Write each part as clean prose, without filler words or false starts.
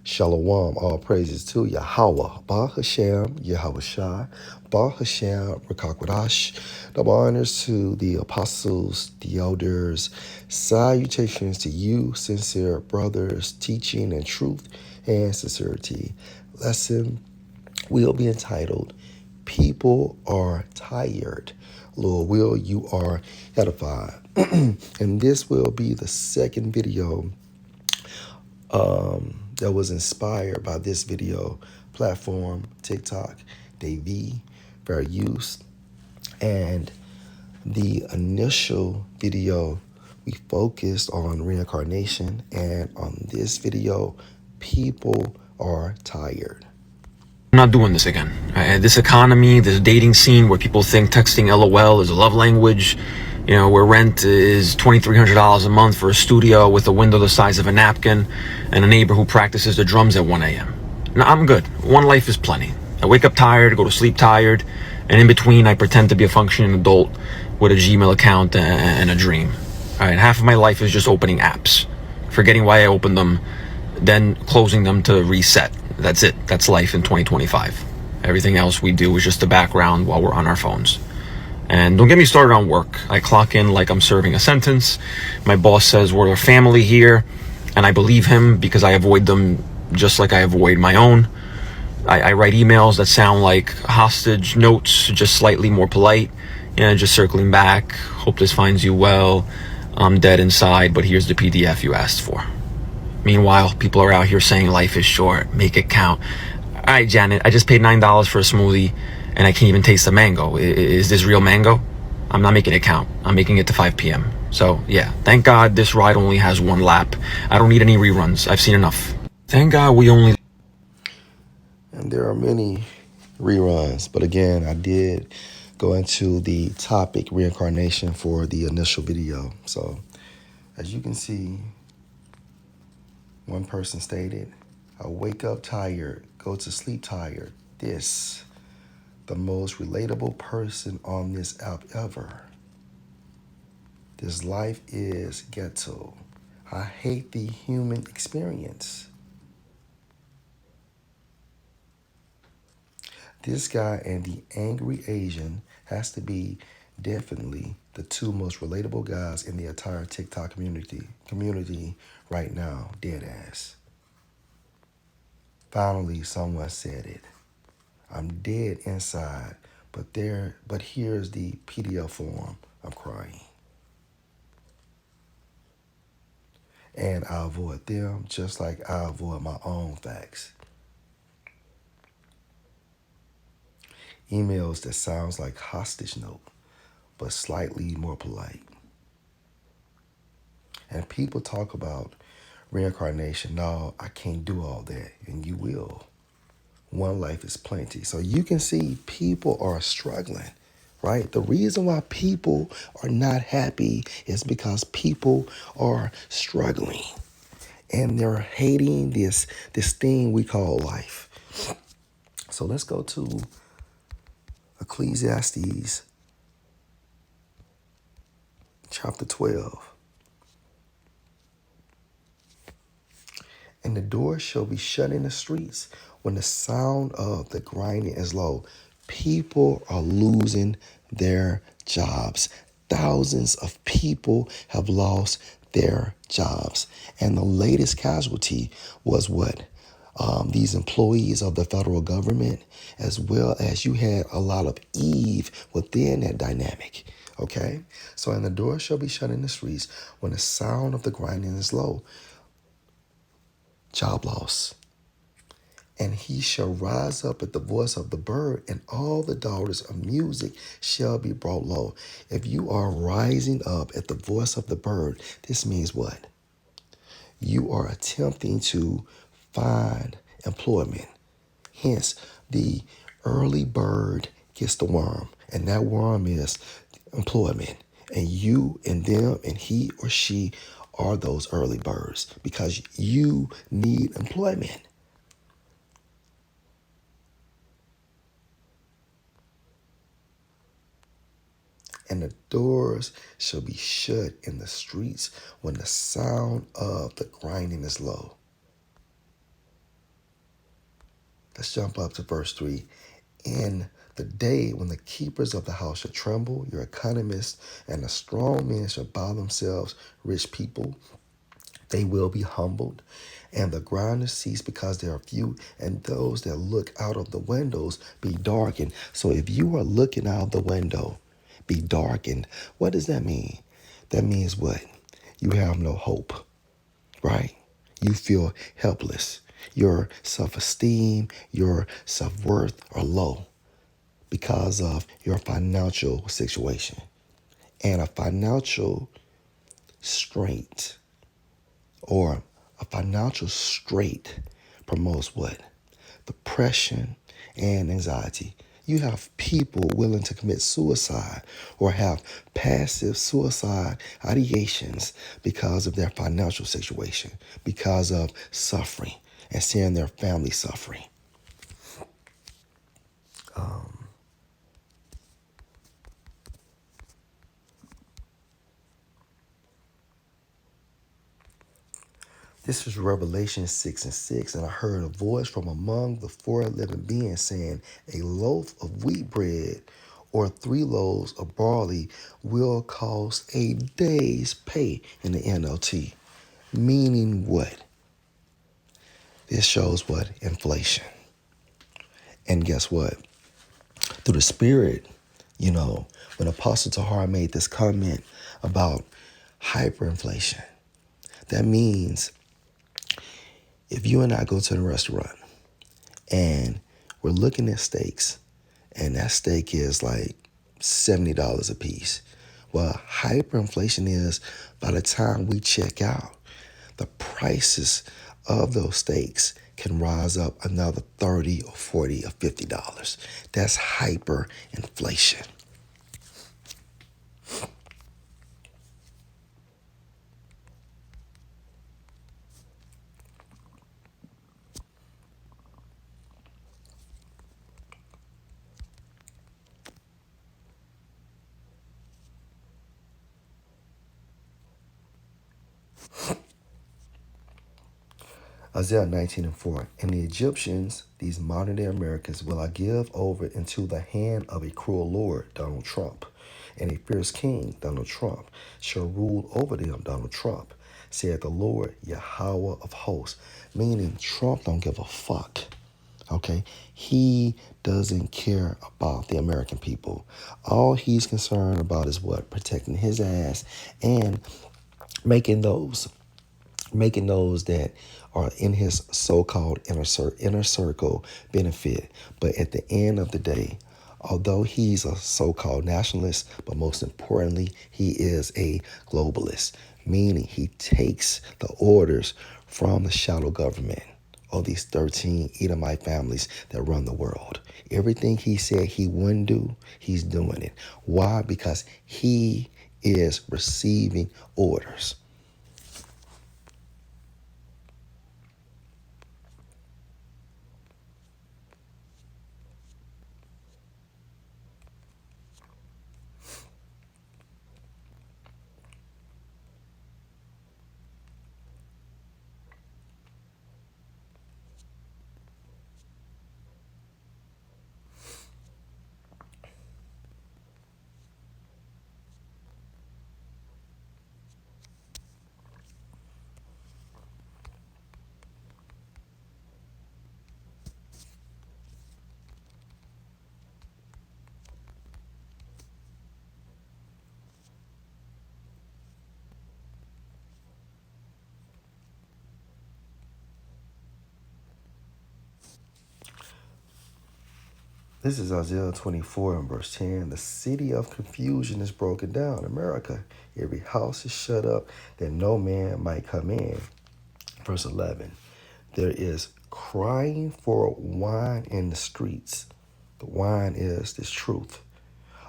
Shalom, all praises to Yahweh, Ba Hashem, Yahweh Shai, Ba Hashem, Rakakwadash. Double honors to the apostles, the elders. Salutations to you, sincere brothers, teaching and truth and sincerity. Lesson will be entitled, People Are Tired. Lord will, you are edified. And this will be the second video that was inspired by this video platform, TikTok, Davey, fair use. And the initial video, we focused on reincarnation. And on this video, people are tired. I'm not doing this again. This economy, this dating scene where people think texting LOL is a love language, where rent is $2,300 a month for a studio with a window the size of a napkin and a neighbor who practices the drums at 1 a.m. No, I'm good. One life is plenty. I wake up tired, go to sleep tired, and in between I pretend to be a functioning adult with a Gmail account and a dream. All right, half of my life is just opening apps, forgetting why I opened them, then closing them to reset. That's it. That's life in 2025. Everything else we do is just the background while we're on our phones. And don't get me started on work. I clock in like I'm serving a sentence. My boss says we're a family here, and I believe him because I avoid them just like I avoid my own. I write emails that sound like hostage notes, just slightly more polite. Just circling back. Hope this finds you well. I'm dead inside, but here's the PDF you asked for. Meanwhile, people are out here saying life is short, make it count. All right, Janet, I just paid $9 for a smoothie and I can't even taste the mango. Is this real mango? I'm not making it count. I'm making it to 5 p.m. So, yeah, thank God this ride only has one lap. I don't need any reruns. I've seen enough. Thank God we only... And there are many reruns, but again, I did go into the topic reincarnation for the initial video. So, as you can see, one person stated, I wake up tired, go to sleep tired. This, the most relatable person on this app ever. This life is ghetto. I hate the human experience. This guy and the angry Asian has to be definitely the two most relatable guys in the entire TikTok community right now, dead ass. Finally, someone said it. I'm dead inside, but here's the PDF form. I'm crying. And I avoid them just like I avoid my own facts. Emails that sounds like hostage note, but slightly more polite. And people talk about reincarnation. No, I can't do all that. And you will. One life is plenty. So you can see people are struggling, right? The reason why people are not happy is because people are struggling. And they're hating this thing we call life. So let's go to Ecclesiastes chapter 12. And the door shall be shut in the streets when the sound of the grinding is low. People are losing their jobs. Thousands of people have lost their jobs. And the latest casualty was what? These employees of the federal government, as well as you had a lot of Eve within that dynamic. Okay? So, and the door shall be shut in the streets when the sound of the grinding is low. Job loss. And he shall rise up at the voice of the bird, and all the daughters of music shall be brought low. If you are rising up at the voice of the bird, this means what? You are attempting to find employment. Hence, the early bird gets the worm, and that worm is employment. And you and them and he or she are those early birds because you need employment. And the doors shall be shut in the streets when the sound of the grinding is low. Let's jump up to verse 3. In the day when the keepers of the house shall tremble, your economists and the strong men shall bow themselves, rich people, they will be humbled, and the grinders cease because they are few, and those that look out of the windows be darkened. So if you are looking out of the window, be darkened. What does that mean? That means what? You have no hope, right? You feel helpless. Your self-esteem, your self-worth are low because of your financial situation. And a financial straight or a financial strait promotes what? Depression and anxiety. You have people willing to commit suicide or have passive suicide ideations because of their financial situation, because of suffering and seeing their family suffering. This is Revelation 6 and 6. And I heard a voice from among the four living beings saying, a loaf of wheat bread or 3 loaves of barley will cost a day's pay in the NLT. Meaning what? This shows what? Inflation. And guess what? Through the Spirit, when Apostle Tahar made this comment about hyperinflation, that means if you and I go to the restaurant and we're looking at steaks, and that steak is like $70 a piece. Well, hyperinflation is by the time we check out, the prices of those steaks can rise up another $30 or $40 or $50. That's hyperinflation. Isaiah 19 and 4. And the Egyptians, these modern day Americans, will I give over into the hand of a cruel Lord, Donald Trump, and a fierce king, Donald Trump, shall rule over them, Donald Trump, said the Lord, Yahweh of hosts. Meaning Trump don't give a fuck. Okay? He doesn't care about the American people. All he's concerned about is what? Protecting his ass and making those that are in his so-called inner circle benefit. But at the end of the day, although he's a so-called nationalist, but most importantly, he is a globalist, meaning he takes the orders from the shadow government of these 13 Edomite families that run the world. Everything he said he wouldn't do, he's doing it. Why? Because he is receiving orders. This is Isaiah 24 and verse 10. The city of confusion is broken down, America. Every house is shut up that no man might come in. Verse 11. There is crying for wine in the streets. The wine is this truth.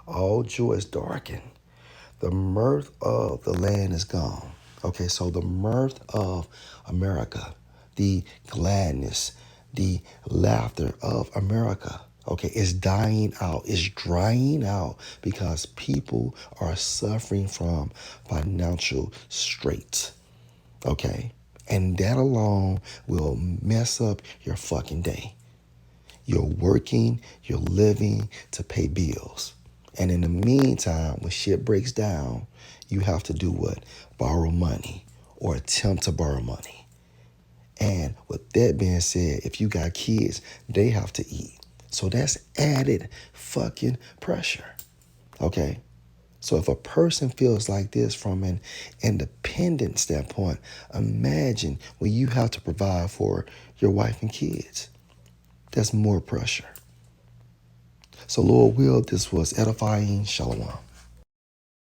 All joy is darkened. The mirth of the land is gone. Okay, so the mirth of America, the gladness, the laughter of America, okay, is dying out, is drying out because people are suffering from financial straits, okay? And that alone will mess up your fucking day. You're working, you're living to pay bills. And in the meantime, when shit breaks down, you have to do what? Borrow money or attempt to borrow money. And with that being said, if you got kids, they have to eat. So that's added fucking pressure. Okay? So if a person feels like this from an independent standpoint, imagine when you have to provide for your wife and kids. That's more pressure. So Lord will, this was edifying. Shalom.